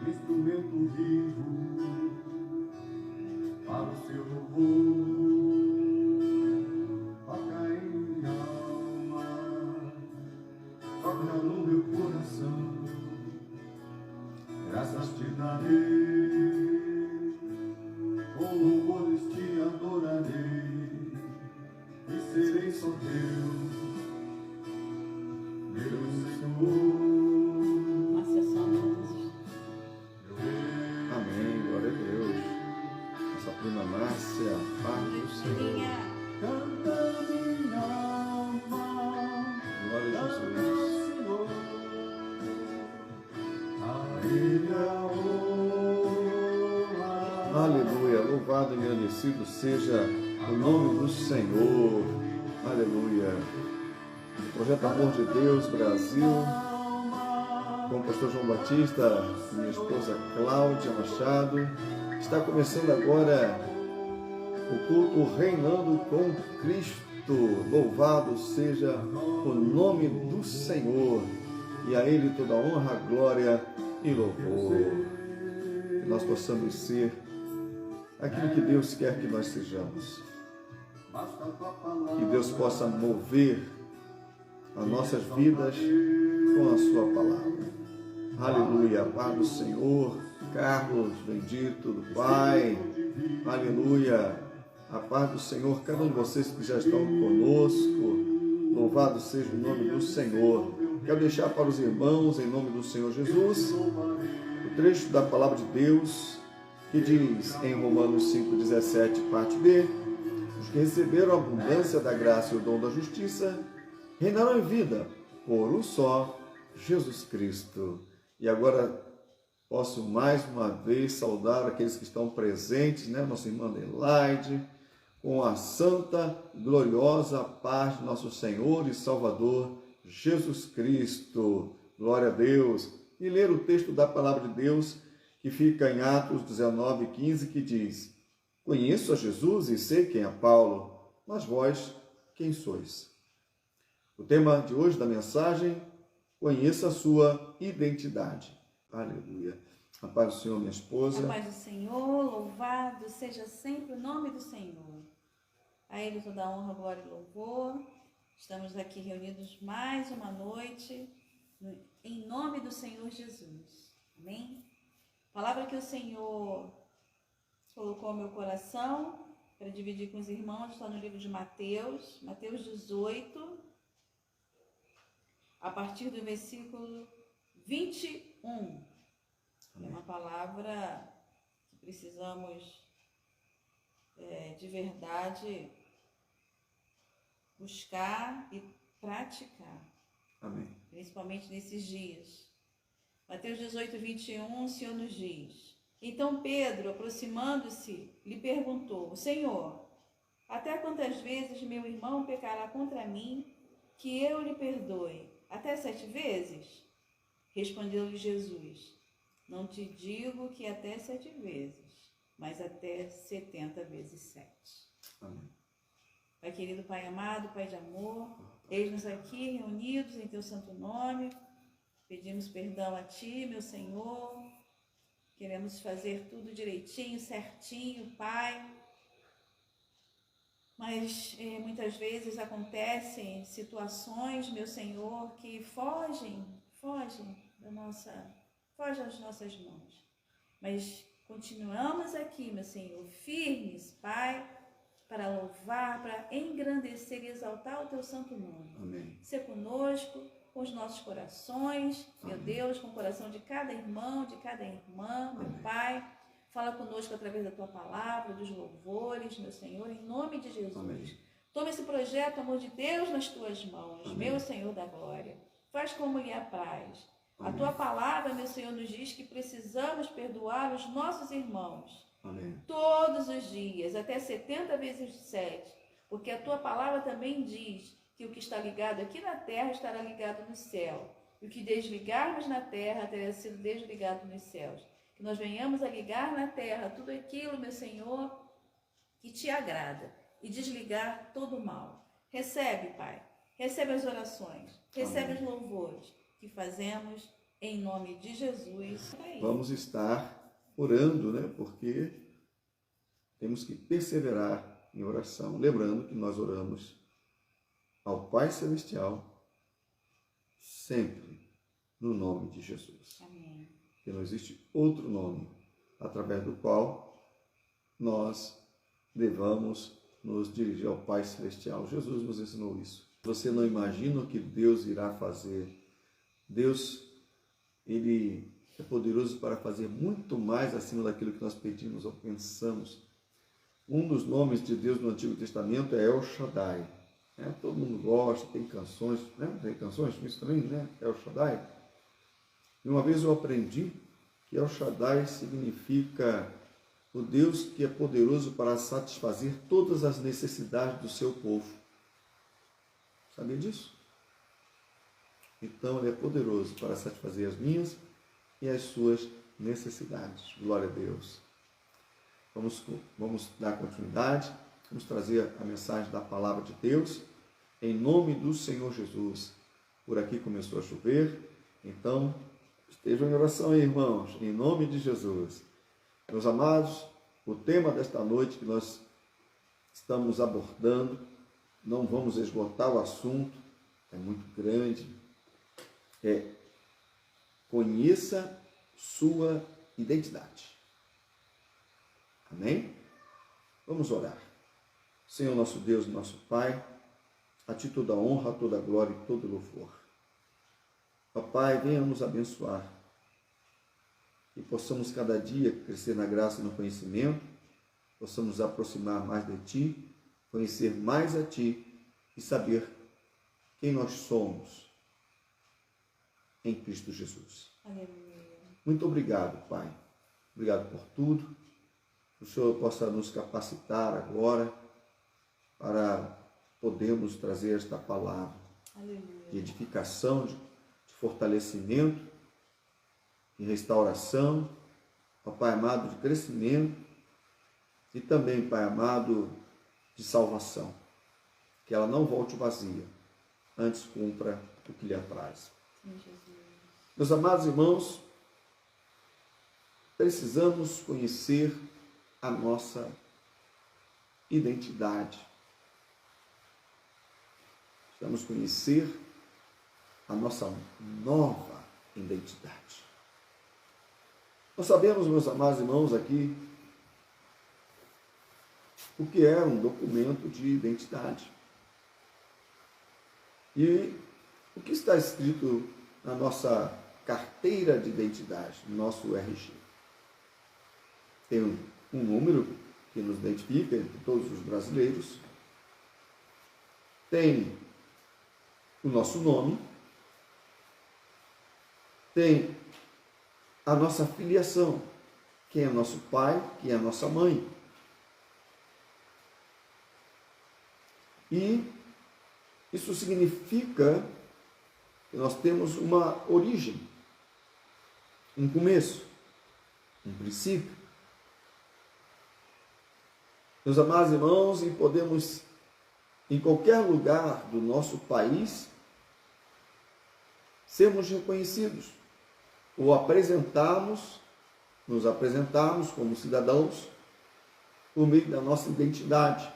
Instrumento vivo para o seu louvor, toca em minha alma, toca no meu coração, graças te darei, com louvores te adorarei, e serei só teu, meu Senhor. Prima Márcia, paz do Senhor. Canta minha alma, Glória a Jesus. Senhor, a Ele a honra. Aleluia, louvado e engrandecido seja o nome do Senhor. Aleluia. O Projeto Amor de Deus Brasil, com o pastor João Batista, minha esposa Cláudia Machado, está começando agora o culto Reinando com Cristo. Louvado seja o nome do Senhor, e a Ele toda honra, glória e louvor. Que nós possamos ser aquilo que Deus quer que nós sejamos. Que Deus possa mover as nossas vidas com a sua palavra. Aleluia, paz do Senhor. Carlos, bendito do Pai, aleluia, a paz do Senhor, cada um de vocês que já estão conosco, louvado seja o nome do Senhor. Quero deixar para os irmãos, em nome do Senhor Jesus, o trecho da palavra de Deus, que diz em Romanos 5,17, parte B, os que receberam a abundância da graça e o dom da justiça, reinarão em vida por um só, Jesus Cristo. E agora, posso mais uma vez saudar aqueles que estão presentes, nossa irmã Adelaide, com a santa, gloriosa paz de nosso Senhor e Salvador Jesus Cristo. Glória a Deus. E ler o texto da palavra de Deus que fica em Atos 19:15, que diz: Conheço a Jesus e sei quem é Paulo, mas vós quem sois? O tema de hoje da mensagem: conheça a sua identidade. Aleluia. A paz do Senhor, minha esposa. A paz do Senhor, louvado seja sempre o nome do Senhor. A Ele toda honra, glória e louvor. Estamos aqui reunidos mais uma noite, em nome do Senhor Jesus. Amém? A palavra que o Senhor colocou ao meu coração para dividir com os irmãos está no livro de Mateus, Mateus 18, a partir do versículo 21. É uma palavra que precisamos de verdade buscar e praticar. Amém. Principalmente nesses dias. Mateus 18, 21, o Senhor nos diz: Então Pedro, aproximando-se, lhe perguntou: Senhor, até quantas vezes meu irmão pecará contra mim, que eu lhe perdoe? Até 7 vezes? Respondeu-lhe Jesus: Não te digo que até 7 vezes, mas até 70 vezes 7. Amém. Pai querido, Pai amado, Pai de amor, eis-nos aqui reunidos em Teu santo nome. Pedimos perdão a Ti, meu Senhor. Queremos fazer tudo direitinho, certinho, Pai. Mas muitas vezes acontecem situações, meu Senhor, que fogem às nossas mãos. Mas continuamos aqui, meu Senhor, firmes, Pai, para louvar, para engrandecer e exaltar o Teu santo nome. Amém. Ser conosco, com os nossos corações, meu Amém. Deus, com o coração de cada irmão, de cada irmã, meu Amém. Pai. Fala conosco através da Tua palavra, dos louvores, meu Senhor, em nome de Jesus. Amém. Toma esse projeto, amor de Deus, nas Tuas mãos, Amém. meu Senhor da glória. Faz como lhe apraz. A Amém. Tua palavra, meu Senhor, nos diz que precisamos perdoar os nossos irmãos. Amém. Todos os dias, até 70 vezes 7. Porque a Tua palavra também diz que o que está ligado aqui na terra estará ligado no céu. E o que desligarmos na terra terá sido desligado nos céus. Que nós venhamos a ligar na terra tudo aquilo, meu Senhor, que Te agrada. E desligar todo o mal. Recebe, Pai. Recebe as orações. Recebe os louvores que fazemos em nome de Jesus. Vamos estar orando, né? Porque temos que perseverar em oração. Lembrando que nós oramos ao Pai Celestial sempre no nome de Jesus. Amém. Que não existe outro nome através do qual nós devamos nos dirigir ao Pai Celestial. Jesus nos ensinou isso. Você não imagina o que Deus irá fazer. Deus, Ele é poderoso para fazer muito mais acima daquilo que nós pedimos ou pensamos. Um dos nomes de Deus no Antigo Testamento é El Shaddai. Todo mundo gosta, tem canções, né? Tem canções com isso também, né? El Shaddai. E uma vez eu aprendi que El Shaddai significa o Deus que é poderoso para satisfazer todas as necessidades do seu povo. Sabia disso? Então ele é poderoso para satisfazer as minhas e as suas necessidades. Glória a Deus. Vamos dar continuidade, vamos trazer a mensagem da palavra de Deus, em nome do Senhor Jesus. Por aqui começou a chover, então estejam em oração aí, irmãos, em nome de Jesus. Meus amados, o tema desta noite que nós estamos abordando, não vamos esgotar o assunto, é muito grande, conheça sua identidade. Amém? Vamos orar. Senhor nosso Deus, nosso Pai, a Ti toda a honra, toda a glória e todo o louvor. Papai, venha nos abençoar, que possamos cada dia crescer na graça e no conhecimento, possamos nos aproximar mais de Ti, conhecer mais a Ti e saber quem nós somos em Cristo Jesus. Aleluia. Muito obrigado, Pai. Obrigado por tudo. Que o Senhor possa nos capacitar agora para podermos trazer esta palavra de edificação, de fortalecimento, de restauração, ó Pai amado, de crescimento e também, Pai amado, de salvação. Que ela não volte vazia, antes cumpra o que lhe apraz. Meus amados irmãos, precisamos conhecer a nossa identidade. Precisamos conhecer a nossa nova identidade. Nós sabemos, meus amados irmãos, aqui, o que é um documento de identidade. E o que está escrito na nossa carteira de identidade, no nosso RG? Tem um número que nos identifica entre todos os brasileiros. Tem o nosso nome. Tem a nossa filiação. Quem é nosso pai, quem é a nossa mãe. E isso significa que nós temos uma origem, um começo, um princípio. Meus amados irmãos, e podemos, em qualquer lugar do nosso país, sermos reconhecidos ou nos apresentarmos como cidadãos por meio da nossa identidade.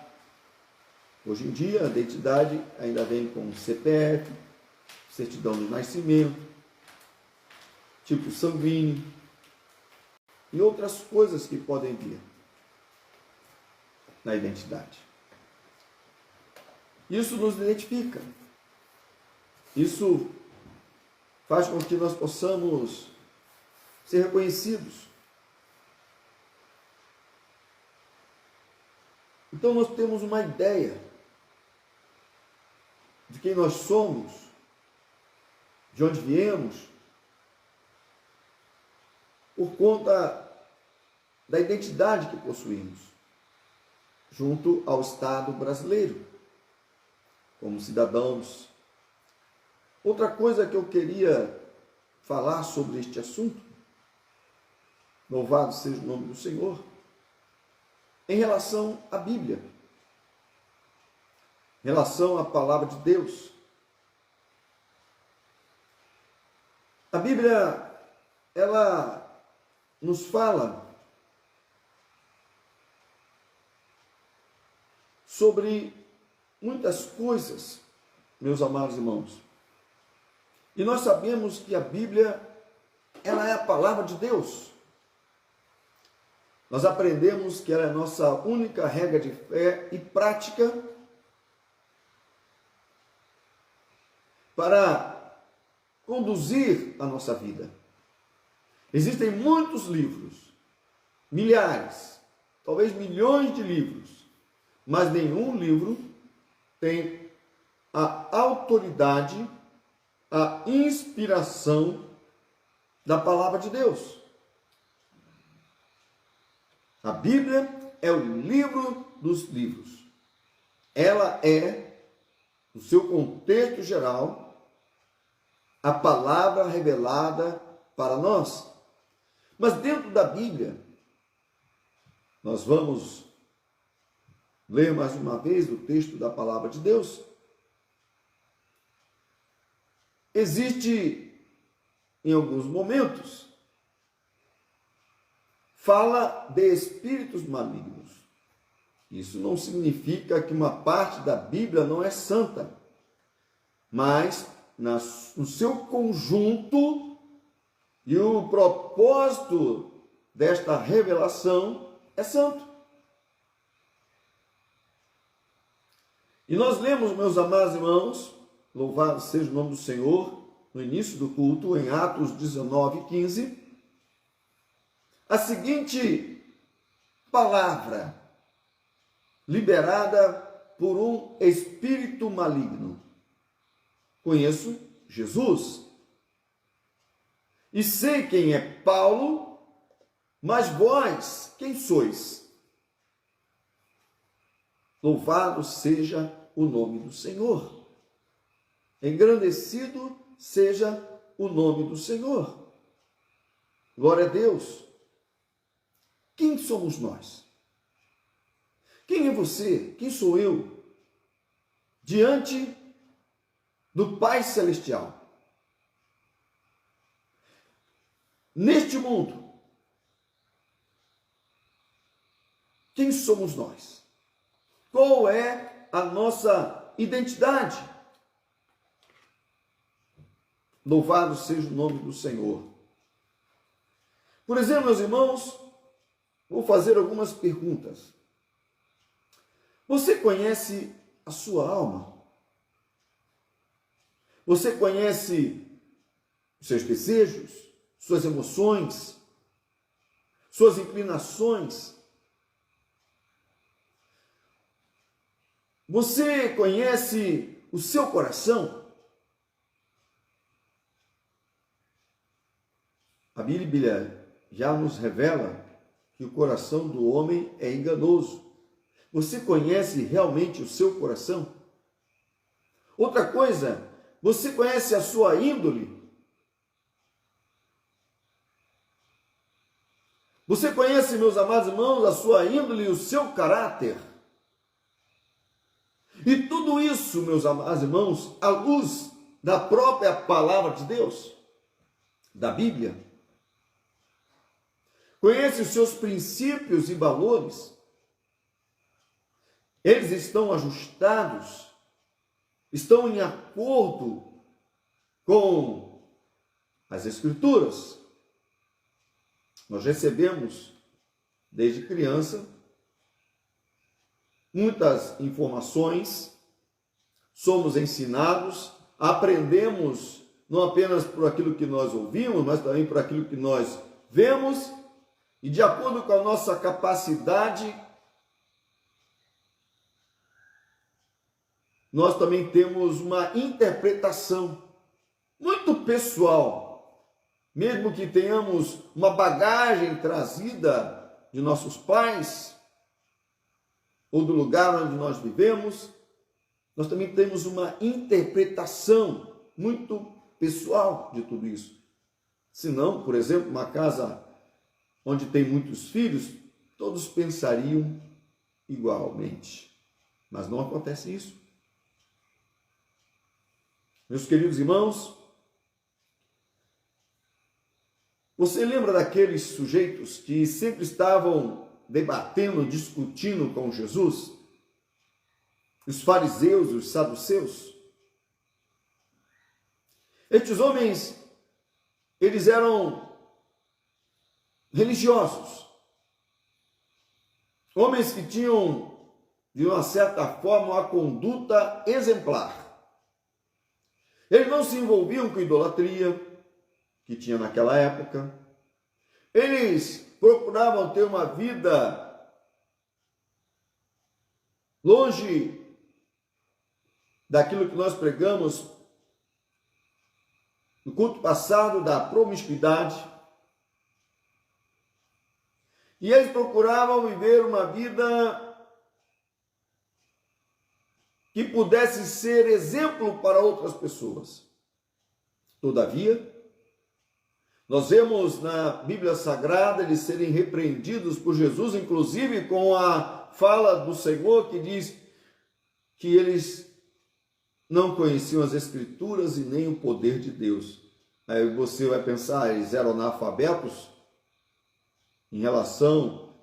Hoje em dia, a identidade ainda vem com CPF, certidão de nascimento, tipo sanguíneo e outras coisas que podem vir na identidade. Isso nos identifica. Isso faz com que nós possamos ser reconhecidos. Então nós temos uma ideia de quem nós somos, de onde viemos, por conta da identidade que possuímos junto ao Estado brasileiro, como cidadãos. Outra coisa que eu queria falar sobre este assunto, louvado seja o nome do Senhor, em relação à Bíblia, em relação à palavra de Deus. A Bíblia, ela nos fala sobre muitas coisas, meus amados irmãos. E nós sabemos que a Bíblia, ela é a palavra de Deus. Nós aprendemos que ela é a nossa única regra de fé e prática para conduzir a nossa vida. Existem muitos livros, milhares, talvez milhões de livros, mas nenhum livro tem a autoridade, a inspiração da palavra de Deus. A Bíblia é o livro dos livros. Ela é, no seu contexto geral, a palavra revelada para nós. Mas dentro da Bíblia, nós vamos ler mais uma vez o texto da palavra de Deus. Existe, em alguns momentos, fala de espíritos malignos. Isso não significa que uma parte da Bíblia não é santa, mas no seu conjunto e o propósito desta revelação é santo. E nós lemos, meus amados irmãos, louvado seja o nome do Senhor, no início do culto, em Atos 19:15, a seguinte palavra, liberada por um espírito maligno: conheço Jesus e sei quem é Paulo, mas vós quem sois? Louvado seja o nome do Senhor. Engrandecido seja o nome do Senhor. Glória a Deus. Quem somos nós? Quem é você? Quem sou eu? Diante do Pai Celestial. Neste mundo, quem somos nós? Qual é a nossa identidade? Louvado seja o nome do Senhor. Por exemplo, meus irmãos, vou fazer algumas perguntas. Você conhece a sua alma? Você conhece os seus desejos, suas emoções, suas inclinações? Você conhece o seu coração? A Bíblia já nos revela que o coração do homem é enganoso. Você conhece realmente o seu coração? Outra coisa, você conhece a sua índole? Você conhece, meus amados irmãos, a sua índole e o seu caráter? E tudo isso, meus amados irmãos, à luz da própria palavra de Deus, da Bíblia. Conhece os seus princípios e valores? Eles estão ajustados? Estão em acordo com as Escrituras? Nós recebemos, desde criança, muitas informações, somos ensinados, aprendemos não apenas por aquilo que nós ouvimos, mas também por aquilo que nós vemos, e de acordo com a nossa capacidade, nós também temos uma interpretação muito pessoal, mesmo que tenhamos uma bagagem trazida de nossos pais, ou do lugar onde nós vivemos, nós também temos uma interpretação muito pessoal de tudo isso. Se não, por exemplo, uma casa onde tem muitos filhos, todos pensariam igualmente. Mas não acontece isso. Meus queridos irmãos, você lembra daqueles sujeitos que sempre estavam debatendo, discutindo com Jesus? Os fariseus, os saduceus? Estes homens, eles eram religiosos. Homens que tinham, de uma certa forma, uma conduta exemplar. Eles não se envolviam com idolatria, que tinha naquela época. Eles procuravam ter uma vida longe daquilo que nós pregamos no culto passado, da promiscuidade. E eles procuravam viver uma vida que pudesse ser exemplo para outras pessoas. Todavia, nós vemos na Bíblia Sagrada eles serem repreendidos por Jesus, inclusive com a fala do Senhor que diz que eles não conheciam as Escrituras e nem o poder de Deus. Aí você vai pensar, eles eram analfabetos em relação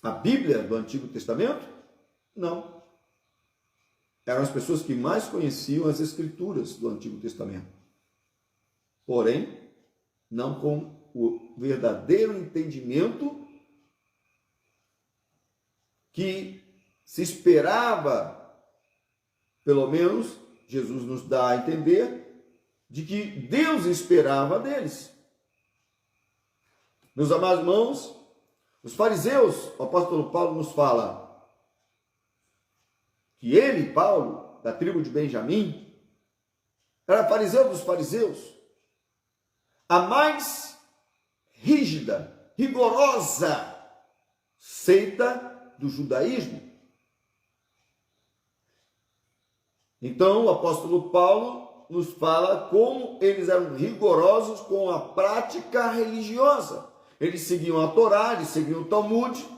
à Bíblia do Antigo Testamento? Não. Eram as pessoas que mais conheciam as Escrituras do Antigo Testamento. Porém, não com o verdadeiro entendimento que se esperava, pelo menos Jesus nos dá a entender, de que Deus esperava deles. Meus amados irmãos, os fariseus, o apóstolo Paulo nos fala que ele, Paulo, da tribo de Benjamim, era fariseu dos fariseus, a mais rígida, rigorosa seita do judaísmo. Então, o apóstolo Paulo nos fala como eles eram rigorosos com a prática religiosa. Eles seguiam a Torá, eles seguiam o Talmud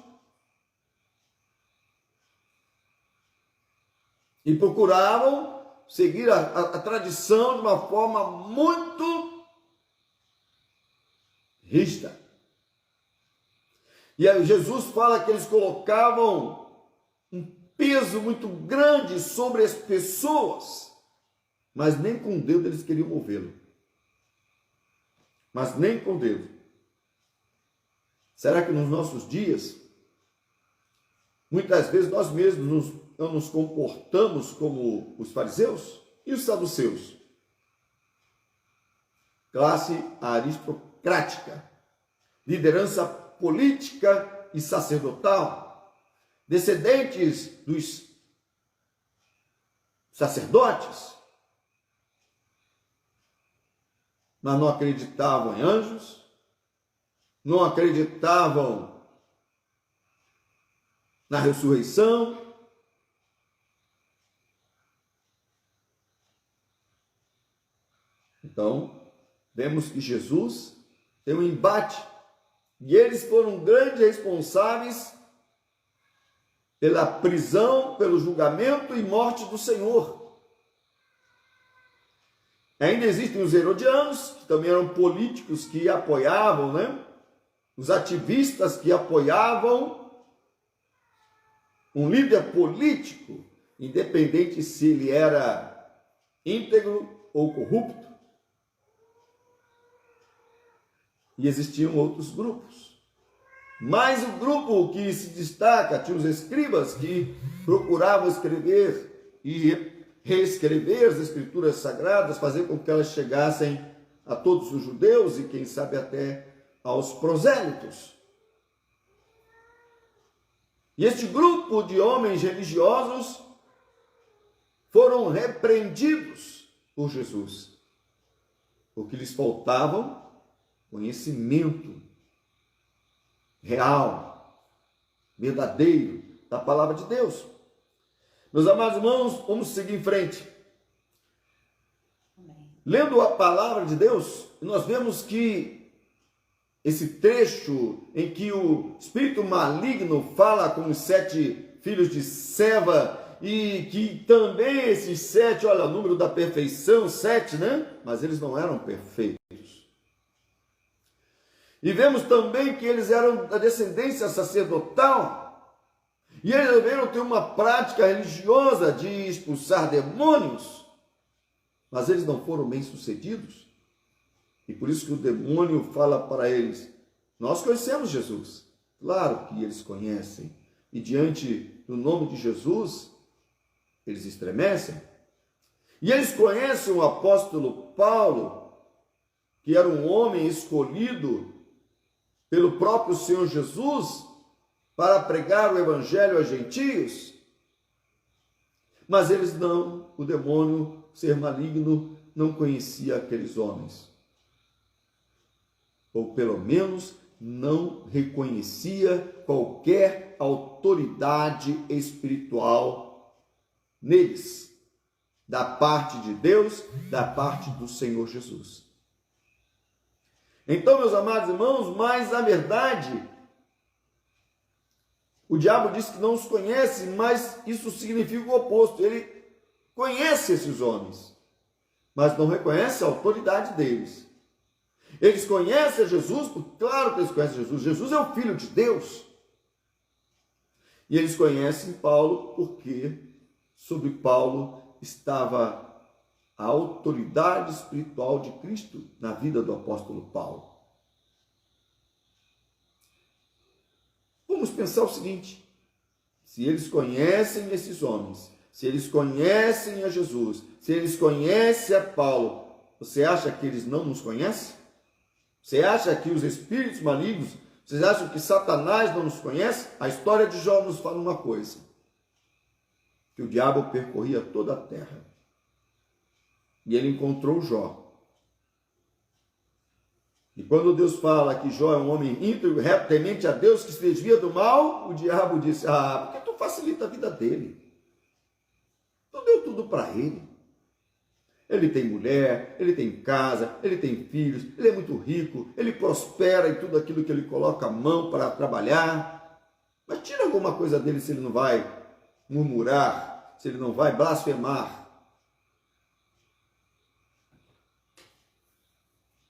e procuravam seguir a tradição de uma forma muito rígida. E aí Jesus fala que eles colocavam um peso muito grande sobre as pessoas, mas nem com Deus eles queriam movê-lo. Mas nem com Deus. Será que nos nossos dias, muitas vezes nós mesmos não nos comportamos como os fariseus e os saduceus? Classe aristocrática, liderança política e sacerdotal, descendentes dos sacerdotes, mas não acreditavam em anjos, não acreditavam na ressurreição. Então, vemos que Jesus tem um embate, e eles foram grandes responsáveis pela prisão, pelo julgamento e morte do Senhor. Ainda existem os herodianos, que também eram políticos que apoiavam, né? Os ativistas que apoiavam um líder político, independente se ele era íntegro ou corrupto. E existiam outros grupos. Mas o grupo que se destaca, tinha os escribas que procuravam escrever e reescrever as escrituras sagradas, fazer com que elas chegassem a todos os judeus e quem sabe até aos prosélitos. E este grupo de homens religiosos foram repreendidos por Jesus, porque lhes faltavam conhecimento real, verdadeiro da palavra de Deus. Meus amados irmãos, vamos seguir em frente. Amém. Lendo a palavra de Deus, nós vemos que esse trecho em que o espírito maligno fala com os 7 filhos de Seva e que também esses 7, olha, o número da perfeição, 7, né? Mas eles não eram perfeitos. E vemos também que eles eram da descendência sacerdotal, e eles deveriam ter uma prática religiosa de expulsar demônios, mas eles não foram bem-sucedidos. E por isso que o demônio fala para eles: nós conhecemos Jesus. Claro que eles conhecem. E diante do nome de Jesus, eles estremecem. E eles conhecem o apóstolo Paulo, que era um homem escolhido pelo próprio Senhor Jesus para pregar o evangelho aos gentios. Mas eles não, o demônio, ser maligno, não conhecia aqueles homens. Ou pelo menos não reconhecia qualquer autoridade espiritual neles, da parte de Deus, da parte do Senhor Jesus. Então, meus amados irmãos, mas na verdade, o diabo diz que não os conhece, mas isso significa o oposto. Ele conhece esses homens, mas não reconhece a autoridade deles. Eles conhecem Jesus, claro que eles conhecem Jesus. Jesus é o Filho de Deus. E eles conhecem Paulo porque sobre Paulo estava a autoridade espiritual de Cristo na vida do apóstolo Paulo. Vamos pensar o seguinte: se eles conhecem esses homens, se eles conhecem a Jesus, se eles conhecem a Paulo, você acha que eles não nos conhecem? Você acha que os espíritos malignos, vocês acham que Satanás não nos conhece? A história de Jó nos fala uma coisa: que o diabo percorria toda a terra. E ele encontrou Jó. E quando Deus fala que Jó é um homem íntegro, reto, temente a Deus, que se desvia do mal, o diabo disse: por que tu facilita a vida dele? Tu deu tudo para ele. Ele tem mulher, ele tem casa, ele tem filhos, ele é muito rico, ele prospera em tudo aquilo que ele coloca a mão para trabalhar. Mas tira alguma coisa dele se ele não vai murmurar, se ele não vai blasfemar.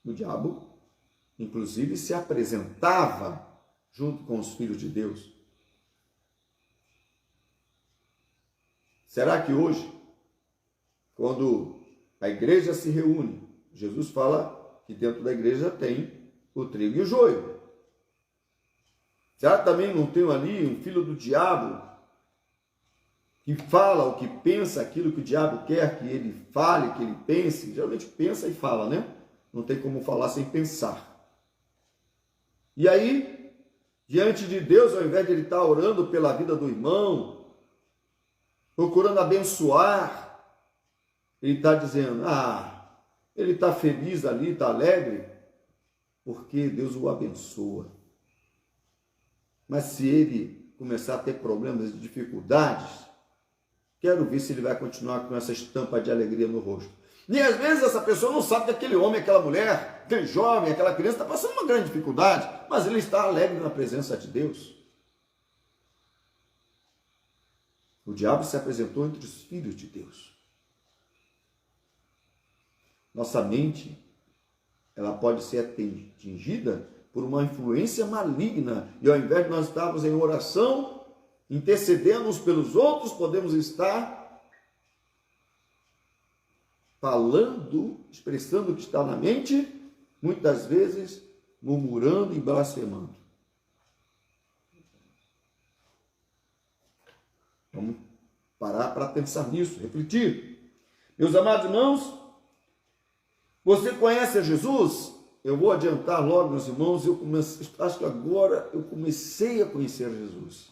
O diabo, inclusive, se apresentava junto com os filhos de Deus. Será que hoje, quando a igreja se reúne, Jesus fala que dentro da igreja tem o trigo e o joio? Será que também não tem ali um filho do diabo que fala ou que pensa aquilo que o diabo quer que ele fale, que ele pense? Geralmente pensa e fala, né? Não tem como falar sem pensar. E aí, diante de Deus, ao invés de ele estar orando pela vida do irmão, procurando abençoar, ele está dizendo: ele está feliz ali, está alegre, porque Deus o abençoa. Mas se ele começar a ter problemas e dificuldades, quero ver se ele vai continuar com essa estampa de alegria no rosto. E às vezes essa pessoa não sabe que aquele homem, aquela mulher, aquele jovem, aquela criança está passando uma grande dificuldade, mas ele está alegre na presença de Deus. O diabo se apresentou entre os filhos de Deus. Nossa mente, ela pode ser atingida por uma influência maligna, e ao invés de nós estarmos em oração, intercedendo uns pelos outros, podemos estar falando, expressando o que está na mente, muitas vezes murmurando e blasfemando. Vamos parar para pensar nisso, refletir. Meus amados irmãos, você conhece a Jesus? Eu vou adiantar logo, meus irmãos, acho que agora eu comecei a conhecer Jesus.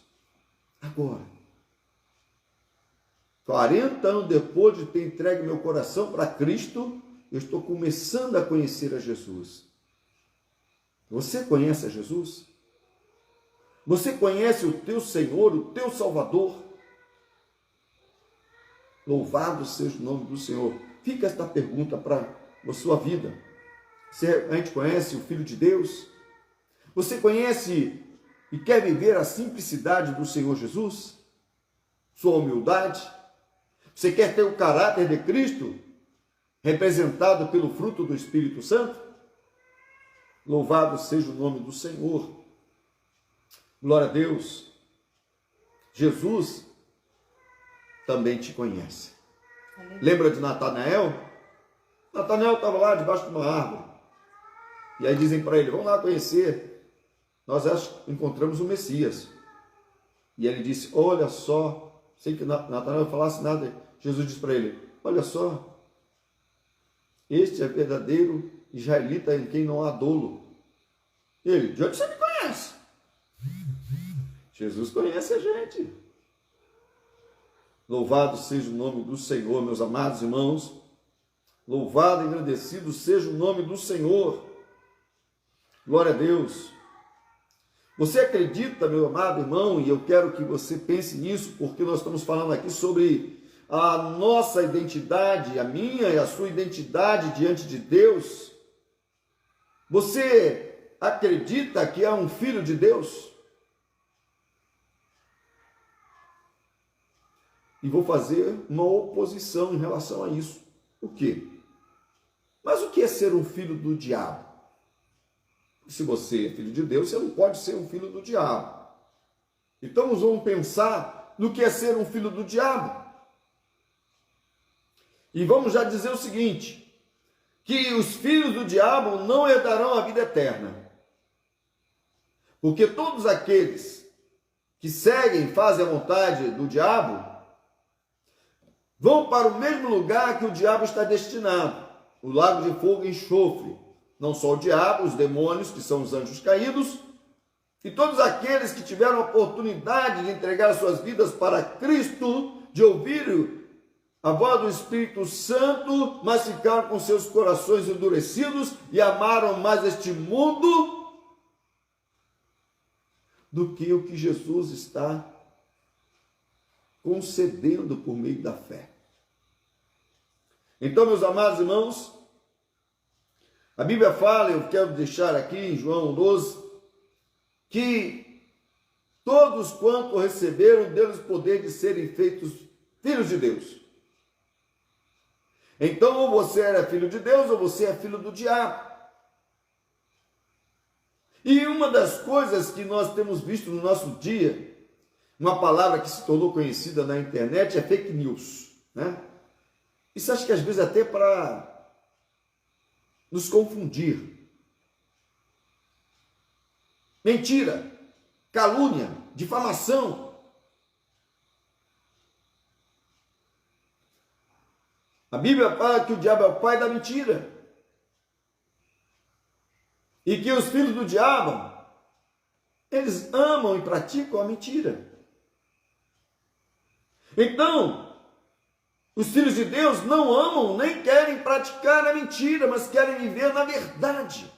Agora. 40 anos depois de ter entregue meu coração para Cristo, eu estou começando a conhecer a Jesus. Você conhece a Jesus? Você conhece o teu Senhor, o teu Salvador? Louvado seja o nome do Senhor. Fica esta pergunta para a sua vida. A gente conhece o Filho de Deus? Você conhece e quer viver a simplicidade do Senhor Jesus? sua humildade? Você quer ter o caráter de Cristo representado pelo fruto do Espírito Santo? Louvado seja o nome do Senhor. Glória a Deus. Jesus também te conhece. Lembra de Natanael? Natanael estava lá debaixo de uma árvore. E aí dizem para ele, vamos lá conhecer. Nós encontramos o Messias. E ele disse, olha só. Sem que Natanael não falasse nada, Jesus disse para ele, olha só. Este é verdadeiro israelita em quem não há dolo. Ele, de onde você me conhece? Jesus conhece a gente. Louvado seja o nome do Senhor, meus amados irmãos. Louvado e agradecido seja o nome do Senhor. Glória a Deus. Você acredita, meu amado irmão, e eu quero que você pense nisso, porque nós estamos falando aqui sobre a nossa identidade, a minha e a sua identidade diante de Deus. Você acredita que é um filho de Deus? E vou fazer uma oposição em relação a isso. O quê? Mas o que é ser um filho do diabo? Se você é filho de Deus, você não pode ser um filho do diabo. Então nós vamos pensar no que é ser um filho do diabo. E vamos já dizer o seguinte, que os filhos do diabo não herdarão a vida eterna. Porque todos aqueles que seguem, fazem a vontade do diabo, vão para o mesmo lugar que o diabo está destinado, o lago de fogo e enxofre. Não só o diabo, os demônios, que são os anjos caídos, e todos aqueles que tiveram a oportunidade de entregar suas vidas para Cristo, de ouvir a voz do Espírito Santo, mas ficaram com seus corações endurecidos e amaram mais este mundo do que o que Jesus está concedendo por meio da fé. Então, meus amados irmãos, a Bíblia fala, eu quero deixar aqui em João 12, que todos quanto receberam deles o poder de serem feitos filhos de Deus. Então, ou você era filho de Deus, ou você é filho do diabo. E uma das coisas que nós temos visto no nosso dia, uma palavra que se tornou conhecida na internet, é fake news, né? Isso acho que às vezes até para nos confundir. Mentira, calúnia, difamação. A Bíblia fala que o diabo é o pai da mentira. E que os filhos do diabo, eles amam e praticam a mentira. Então, os filhos de Deus não amam nem querem praticar a mentira, mas querem viver na verdade.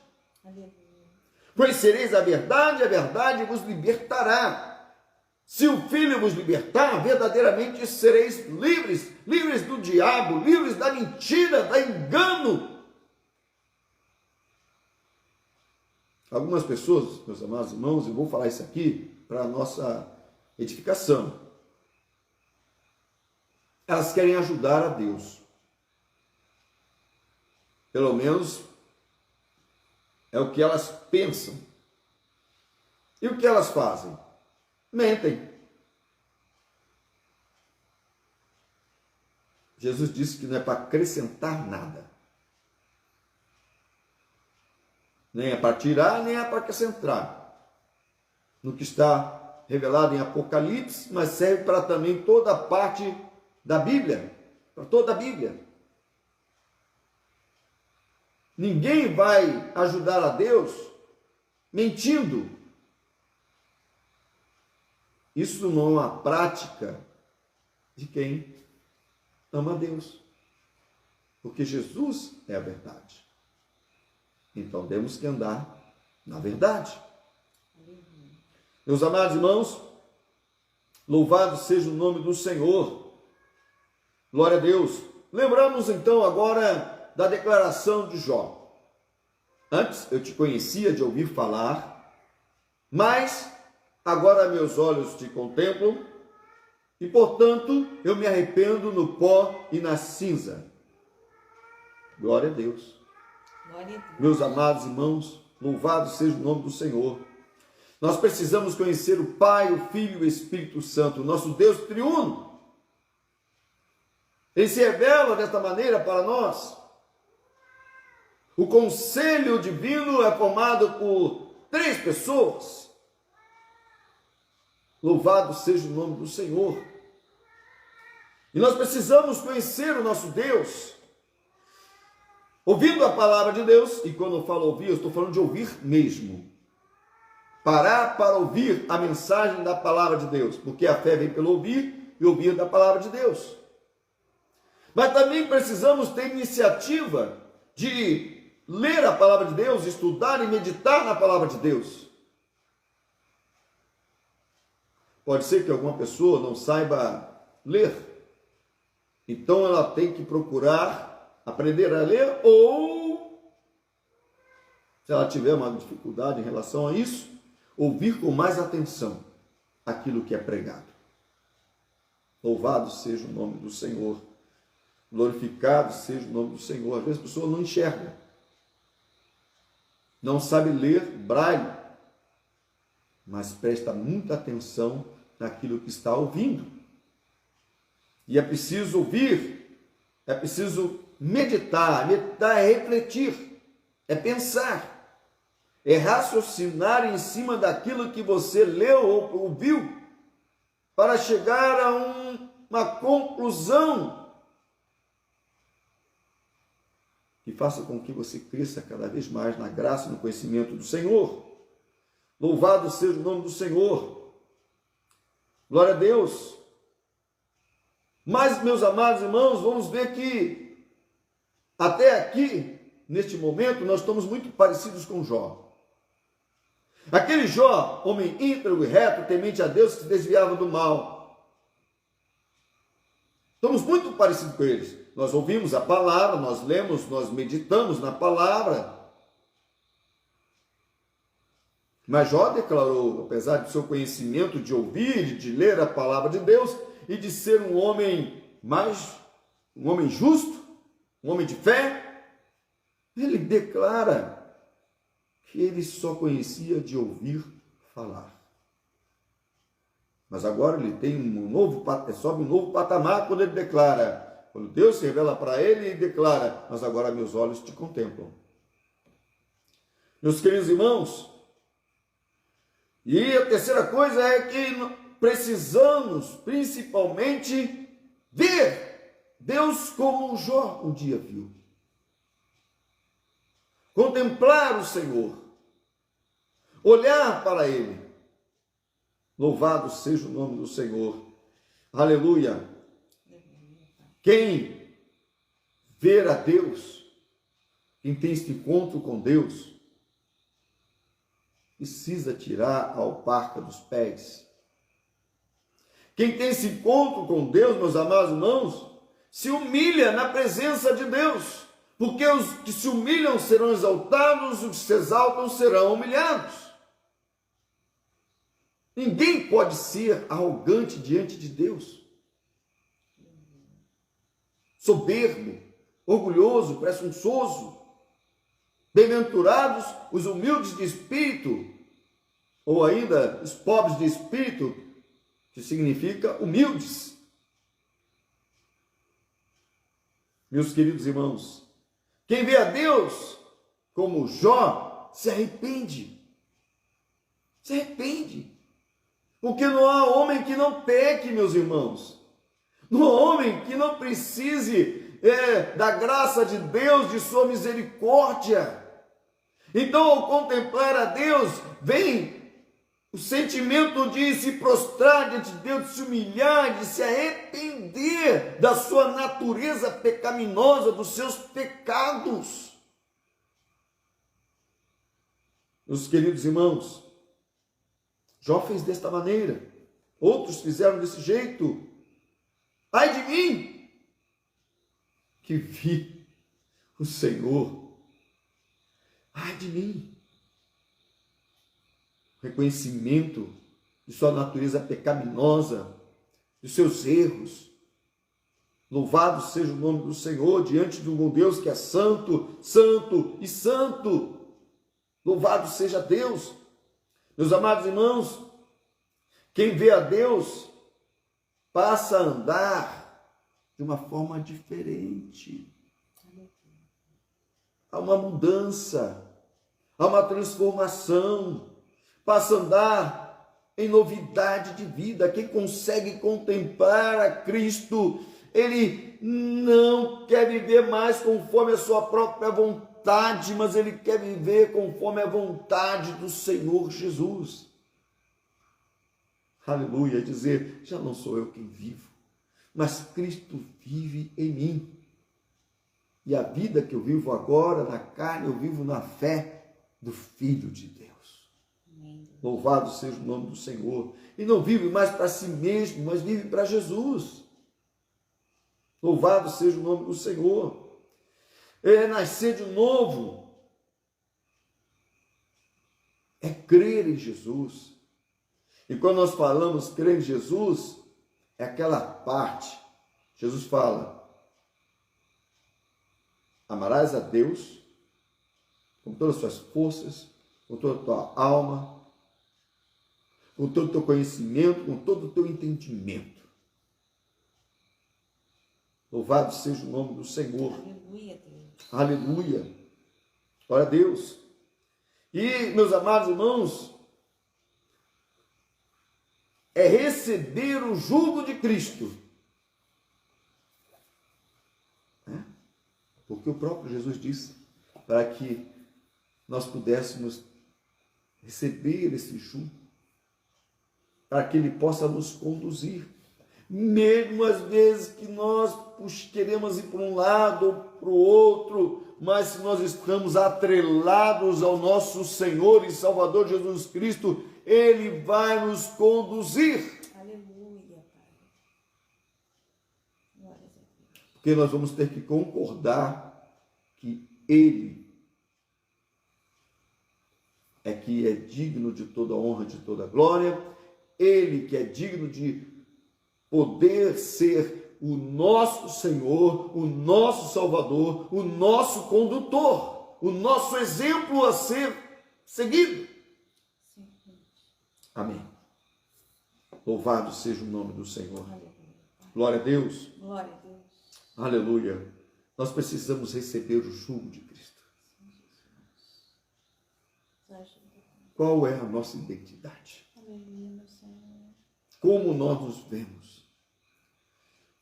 Aleluia. Conhecereis a verdade vos libertará. Se o Filho vos libertar, verdadeiramente sereis livres, livres do diabo, livres da mentira, do engano. Algumas pessoas, meus amados irmãos, eu vou falar isso aqui para a nossa edificação. Elas querem ajudar a Deus. Pelo menos é o que elas pensam. E o que elas fazem? Mentem. Jesus disse que não é para acrescentar nada. Nem é para tirar, nem é para acrescentar. No que está revelado em Apocalipse, mas serve para também toda a parte da Bíblia, para toda a Bíblia. Ninguém vai ajudar a Deus mentindo. Isso não é uma prática de quem ama a Deus. Porque Jesus é a verdade. Então temos que andar na verdade. Meus amados irmãos, louvado seja o nome do Senhor. Glória a Deus. Lembramos então agora da declaração de Jó. Antes eu te conhecia de ouvir falar, mas agora meus olhos te contemplam e, portanto, eu me arrependo no pó e na cinza. Glória a Deus. Glória a Deus. Meus amados irmãos, louvado seja o nome do Senhor. Nós precisamos conhecer o Pai, o Filho e o Espírito Santo, nosso Deus triuno. Ele se revela desta maneira para nós. O conselho divino é formado por 3 pessoas. Louvado seja o nome do Senhor. E nós precisamos conhecer o nosso Deus, ouvindo a palavra de Deus. E quando eu falo ouvir, eu estou falando de ouvir mesmo. Parar para ouvir a mensagem da palavra de Deus, porque a fé vem pelo ouvir e ouvir da palavra de Deus. Mas também precisamos ter iniciativa de ler a palavra de Deus, estudar e meditar na palavra de Deus. Pode ser que alguma pessoa não saiba ler, então ela tem que procurar aprender a ler, ou, se ela tiver uma dificuldade em relação a isso, ouvir com mais atenção aquilo que é pregado. Louvado seja o nome do Senhor. Glorificado seja o nome do Senhor. Às vezes a pessoa não enxerga, não sabe ler braille, mas presta muita atenção naquilo que está ouvindo. E é preciso ouvir, é preciso meditar. Meditar é refletir, é pensar, é raciocinar em cima daquilo que você leu ou ouviu, para chegar a uma conclusão que faça com que você cresça cada vez mais na graça e no conhecimento do Senhor. Louvado seja o nome do Senhor. Glória a Deus. Mas, meus amados irmãos, vamos ver que até aqui, neste momento, nós estamos muito parecidos com Jó. Aquele Jó, homem íntegro e reto, temente a Deus, que se desviava do mal. Estamos muito parecidos com eles. Nós ouvimos a palavra, nós lemos, nós meditamos na palavra. Mas Jó declarou, apesar do seu conhecimento de ouvir, de ler a palavra de Deus e de ser um homem justo, um homem de fé, ele declara que ele só conhecia de ouvir falar. Mas agora ele tem sobe um novo patamar quando ele declara, quando Deus se revela para ele e declara, mas agora meus olhos te contemplam. Meus queridos irmãos, e a terceira coisa é que precisamos principalmente ver Deus como Jó um dia viu. Contemplar o Senhor, olhar para Ele. Louvado seja o nome do Senhor. Aleluia. Quem ver a Deus, quem tem este encontro com Deus, precisa tirar a alparca dos pés. Quem tem esse encontro com Deus, meus amados irmãos, se humilha na presença de Deus. Porque os que se humilham serão exaltados, os que se exaltam serão humilhados. Ninguém pode ser arrogante diante de Deus. Soberbo, orgulhoso, presunçoso. Bem-aventurados os humildes de espírito, ou ainda os pobres de espírito, que significa humildes. Meus queridos irmãos, quem vê a Deus como Jó se arrepende. Se arrepende. Porque não há homem que não peque, meus irmãos. Não há homem que não precise da graça de Deus, de sua misericórdia. Então, ao contemplar a Deus, vem o sentimento de se prostrar diante de Deus, de se humilhar, de se arrepender da sua natureza pecaminosa, dos seus pecados. Meus queridos irmãos, Jó fez desta maneira, outros fizeram desse jeito. Ai de mim, que vi o Senhor. Ai de mim. Reconhecimento de sua natureza pecaminosa, dos seus erros. Louvado seja o nome do Senhor diante de um bom Deus que é santo, santo e santo. Louvado seja Deus. Meus amados irmãos, quem vê a Deus passa a andar de uma forma diferente. Há uma mudança, há uma transformação, passa a andar em novidade de vida. Quem consegue contemplar a Cristo, ele não quer viver mais conforme a sua própria vontade, mas ele quer viver conforme a vontade do Senhor Jesus. Aleluia, dizer, já não sou eu quem vivo, mas Cristo vive em mim. E a vida que eu vivo agora na carne, eu vivo na fé do Filho de Deus. Amém. Louvado seja o nome do Senhor. E não vive mais para si mesmo, mas vive para Jesus. Louvado seja o nome do Senhor. É nascer de novo. É crer em Jesus. E quando nós falamos crer em Jesus, é aquela parte. Jesus fala, amarás a Deus com todas as suas forças, com toda a tua alma, com todo o teu conhecimento, com todo o teu entendimento. Louvado seja o nome do Senhor. Aleluia, Deus. Aleluia. Glória a Deus. E, meus amados irmãos, é receber o jugo de Cristo. Porque o próprio Jesus disse para que nós pudéssemos receber esse jugo, para que ele possa nos conduzir. Mesmo às vezes que nós queremos ir para um lado ou para o outro, mas se nós estamos atrelados ao nosso Senhor e Salvador Jesus Cristo, ele vai nos conduzir. Aleluia, Pai. Glória a Deus. Porque nós vamos ter que concordar que ele é que é digno de toda honra, de toda glória, ele que é digno de poder ser o nosso Senhor, o nosso Salvador, o nosso condutor, o nosso exemplo a ser seguido. Amém. Louvado seja o nome do Senhor. Glória a Deus. Glória a Deus. Aleluia. Nós precisamos receber o jugo de Cristo. Qual é a nossa identidade? Aleluia, meu Senhor. Como nós nos vemos?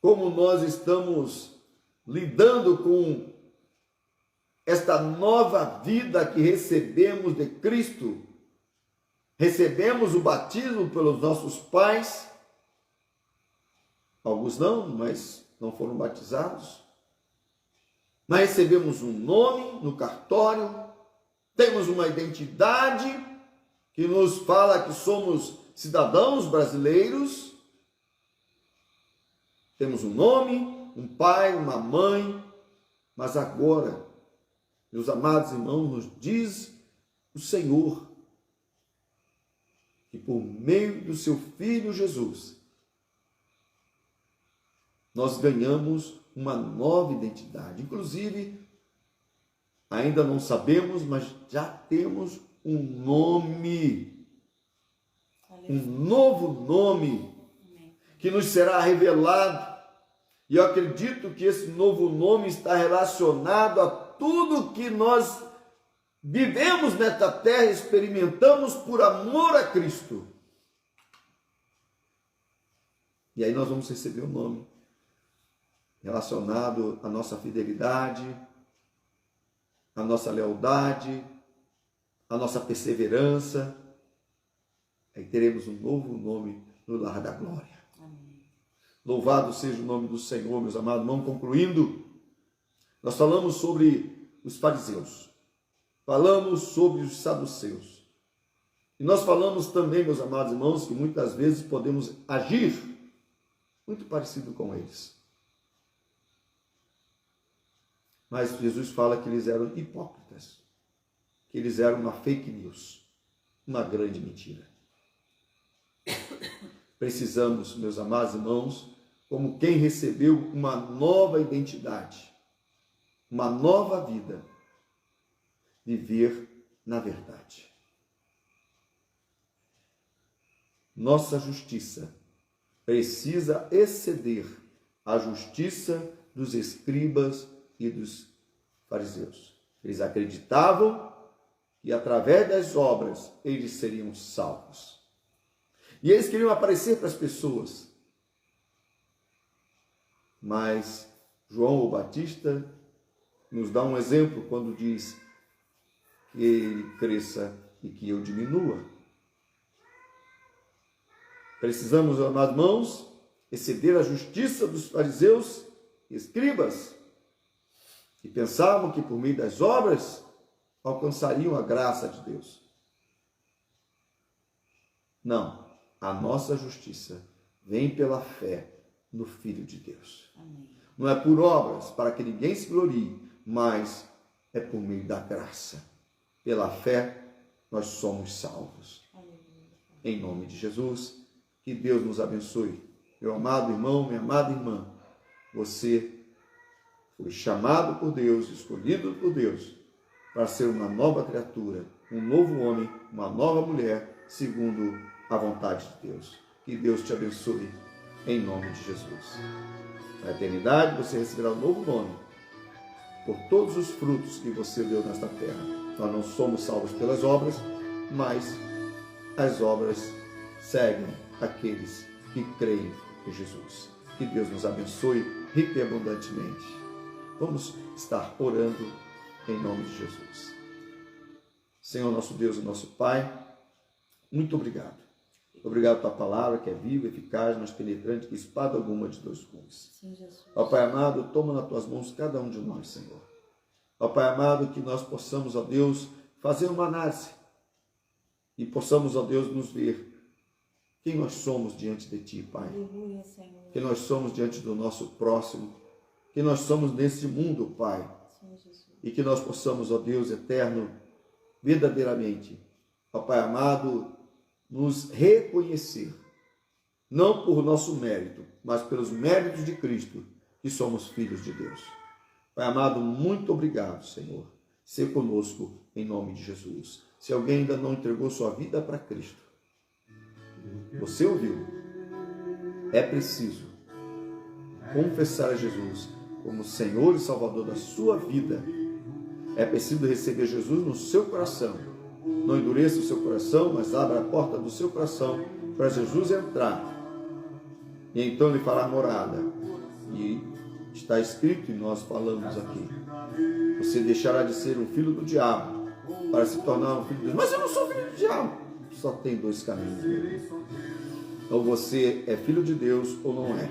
Como nós estamos lidando com esta nova vida que recebemos de Cristo? Recebemos o batismo pelos nossos pais. Alguns não, mas não foram batizados. Mas recebemos um nome no cartório. Temos uma identidade que nos fala que somos cidadãos brasileiros. Temos um nome, um pai, uma mãe. Mas agora, meus amados irmãos, nos diz o Senhor que por meio do seu Filho Jesus, nós ganhamos uma nova identidade. Inclusive, ainda não sabemos, mas já temos um nome, um novo nome, que nos será revelado. E eu acredito que esse novo nome está relacionado a tudo que nós vivemos nesta terra, experimentamos por amor a Cristo. E aí nós vamos receber o nome relacionado à nossa fidelidade, à nossa lealdade, à nossa perseverança. Aí teremos um novo nome no lar da glória. Amém. Louvado seja o nome do Senhor, meus amados. Vamos concluindo. Nós falamos sobre os fariseus. Falamos sobre os saduceus. E nós falamos também, meus amados irmãos, que muitas vezes podemos agir muito parecido com eles. Mas Jesus fala que eles eram hipócritas, que eles eram uma fake news, uma grande mentira. Precisamos, meus amados irmãos, como quem recebeu uma nova identidade, uma nova vida, viver na verdade. Nossa justiça precisa exceder a justiça dos escribas e dos fariseus. Eles acreditavam que através das obras eles seriam salvos. E eles queriam aparecer para as pessoas. Mas João o Batista nos dá um exemplo quando diz que ele cresça e que eu diminua. Precisamos, amados irmãos, exceder a justiça dos fariseus e escribas, que pensavam que por meio das obras alcançariam a graça de Deus. Não, a nossa justiça vem pela fé no Filho de Deus. Amém. Não é por obras para que ninguém se glorie, mas é por meio da graça. Pela fé nós somos salvos. Aleluia. Em nome de Jesus, que Deus nos abençoe. Meu amado irmão, minha amada irmã, você foi chamado por Deus, escolhido por Deus, para ser uma nova criatura, um novo homem, uma nova mulher, segundo a vontade de Deus. Que Deus te abençoe, em nome de Jesus. Na eternidade você receberá um novo nome, por todos os frutos que você deu nesta terra. Nós não somos salvos pelas obras, mas as obras seguem aqueles que creem em Jesus. Que Deus nos abençoe rica e abundantemente. Vamos estar orando em nome de Jesus. Senhor, nosso Deus e nosso Pai, muito obrigado. Obrigado pela tua palavra, que é viva, eficaz, mais penetrante que espada alguma de dois gumes. Sim, Jesus. Ó Pai amado, toma nas tuas mãos cada um de nós, Senhor. Ó Pai amado, que nós possamos, ó Deus, fazer uma análise e possamos, ó Deus, nos ver quem nós somos diante de Ti, Pai. Aleluia, Senhor. Quem nós somos diante do nosso próximo, quem nós somos nesse mundo, Pai. Sim, Jesus. E que nós possamos, ó Deus eterno, verdadeiramente, ó Pai amado, nos reconhecer, não por nosso mérito, mas pelos méritos de Cristo, que somos filhos de Deus. Pai amado, muito obrigado, Senhor. Ser conosco em nome de Jesus. Se alguém ainda não entregou sua vida para Cristo, você ouviu? É preciso confessar a Jesus como Senhor e Salvador da sua vida. É preciso receber Jesus no seu coração. Não endureça o seu coração, mas abra a porta do seu coração para Jesus entrar. E então ele fará morada. E está escrito, e nós falamos aqui, você deixará de ser um filho do diabo para se tornar um filho de Deus. Mas eu não sou filho do diabo. Só tem dois caminhos, meu irmão. Ou você é filho de Deus ou não é.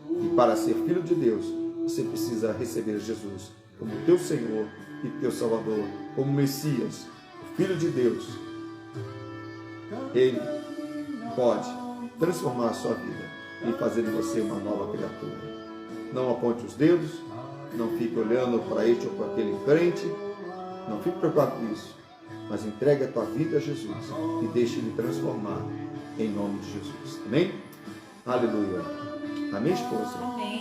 E para ser filho de Deus, você precisa receber Jesus como teu Senhor e teu Salvador, como Messias, o Filho de Deus. Ele pode transformar a sua vida e fazer de você uma nova criatura. Não aponte os dedos, não fique olhando para este ou para aquele crente, não fique preocupado com isso, mas entregue a tua vida a Jesus e deixe Ele transformar em nome de Jesus. Amém? Aleluia. Amém, esposa? Amém.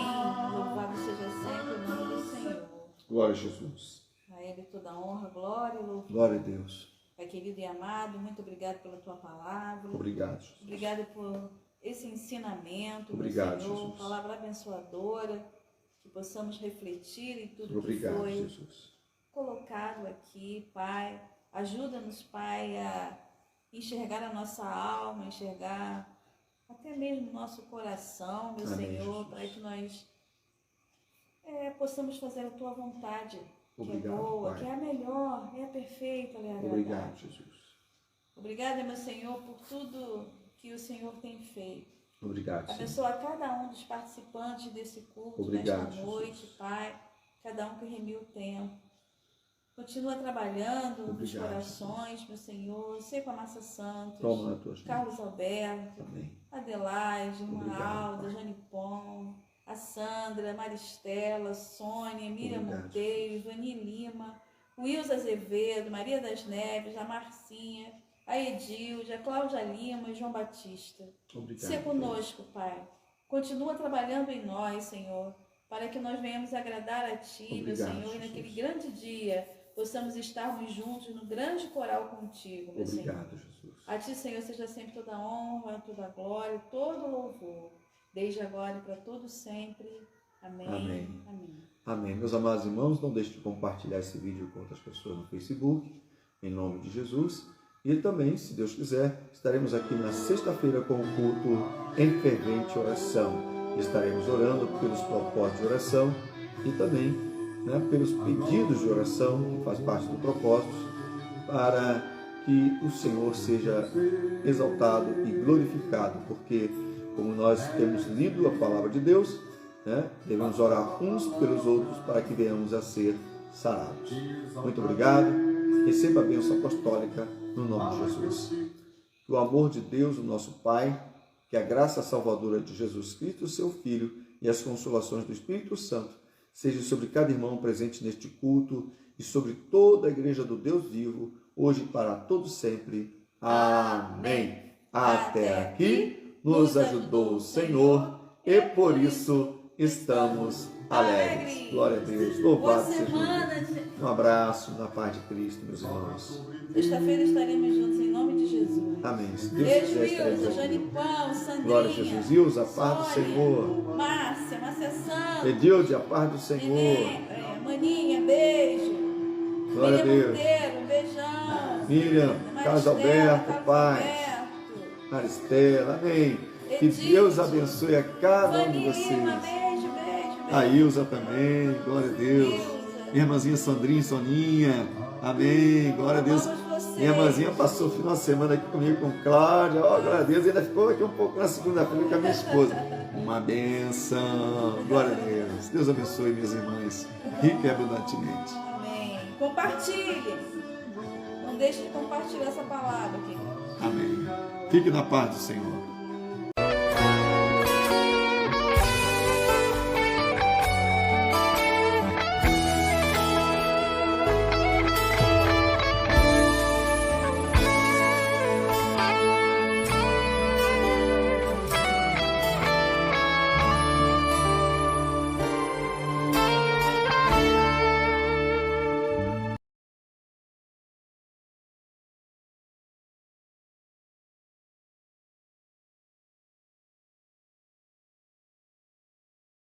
Louvado seja sempre o nome do Senhor. Glória a Jesus. A Ele toda honra, glória e louvor. Glória a Deus. Pai querido e amado, muito obrigado pela tua palavra. Obrigado, Jesus. Obrigado por esse ensinamento, Obrigado, meu Senhor. Jesus. Palavra abençoadora, que possamos refletir em tudo Obrigado, que foi Jesus. colocado aqui, Pai. Ajuda-nos, Pai, a enxergar a nossa alma, enxergar até mesmo o nosso coração, meu Amém, Senhor, Jesus. para que nós possamos fazer a tua vontade, que Obrigado, é boa, Pai. que é a melhor, é a perfeita, é a agradável. Obrigado, Jesus. Obrigada, meu Senhor, por tudo que o Senhor tem feito. Obrigado, Senhor. Abençoa cada um dos participantes desse culto Obrigado, nesta noite, Jesus. Pai. Cada um que remiu o tempo. Continua trabalhando nos Obrigado, corações, meu Senhor. Sei com a Massa Santos, Toma nas tuas mãos. Carlos Alberto, Amém. Adelaide, irmã Obrigado, Alda, Pai. Jane Pom, a Sandra, Maristela, Sônia, Miriam Obrigado. Monteiro, Ivani Lima, Wilson Azevedo, Maria das Neves, a Marcinha, a Edilde, a Cláudia Lima e João Batista. Obrigado. Seja conosco, Pai. Continua trabalhando em nós, Senhor, para que nós venhamos agradar a Ti, meu Obrigado, Senhor, e naquele Jesus. grande dia possamos estarmos juntos no grande coral contigo, meu Senhor. Obrigado, Jesus. A Ti, Senhor, seja sempre toda a honra, toda a glória, todo o louvor, desde agora e para todo sempre. Amém. Amém. Amém. Amém. Meus amados irmãos, não deixe de compartilhar esse vídeo com outras pessoas no Facebook, em nome de Jesus. E também, se Deus quiser, estaremos aqui na sexta-feira com o culto em fervente oração. Estaremos orando pelos propósitos de oração e também, né, pelos pedidos de oração, que faz parte do propósito, para que o Senhor seja exaltado e glorificado, porque, como nós temos lido a palavra de Deus, né, devemos orar uns pelos outros para que venhamos a ser sarados. Muito obrigado. Receba a bênção apostólica no nome de Jesus. Que o amor de Deus, o nosso Pai, que a graça salvadora de Jesus Cristo, seu Filho, e as consolações do Espírito Santo sejam sobre cada irmão presente neste culto e sobre toda a igreja do Deus vivo, hoje e para todos sempre. Amém. Até aqui nos ajudou o Senhor e por isso estamos alegres. Glória a Deus. Louvado seja Deus. Um abraço na paz de Cristo, meus irmãos. Sexta-feira estaremos juntos em nome de Jesus. Amém. Se Deus Beijo, quiser, estaremos Ilza, aqui. Janipão, Sandrinha. Glória a Jesus. Ilza, a paz do Sônia, Senhor. Márcia Santos. Edilde, a paz do Senhor. Neném, Maninha, beijo. Glória a Miriam Deus. Monteiro, beijão. Miriam, Carlos Alberto, paz. Maristela, amém. Que Edith. Deus abençoe a cada um de Lima, vocês. beijo. A Ilza também, glória a Deus. Ilza. Minha irmãzinha Sandrinha, Soninha, amém, glória a Deus. Amamos vocês. Minha irmãzinha passou o final de semana aqui comigo, com Cláudia, ó, glória a Deus, e ainda ficou aqui um pouco na segunda-feira com a minha esposa. Uma benção, glória a Deus. Deus abençoe minhas irmãs, rica e abundantemente. Amém. Compartilhe. Não deixe de compartilhar essa palavra, querido. Amém. Fique na paz do Senhor.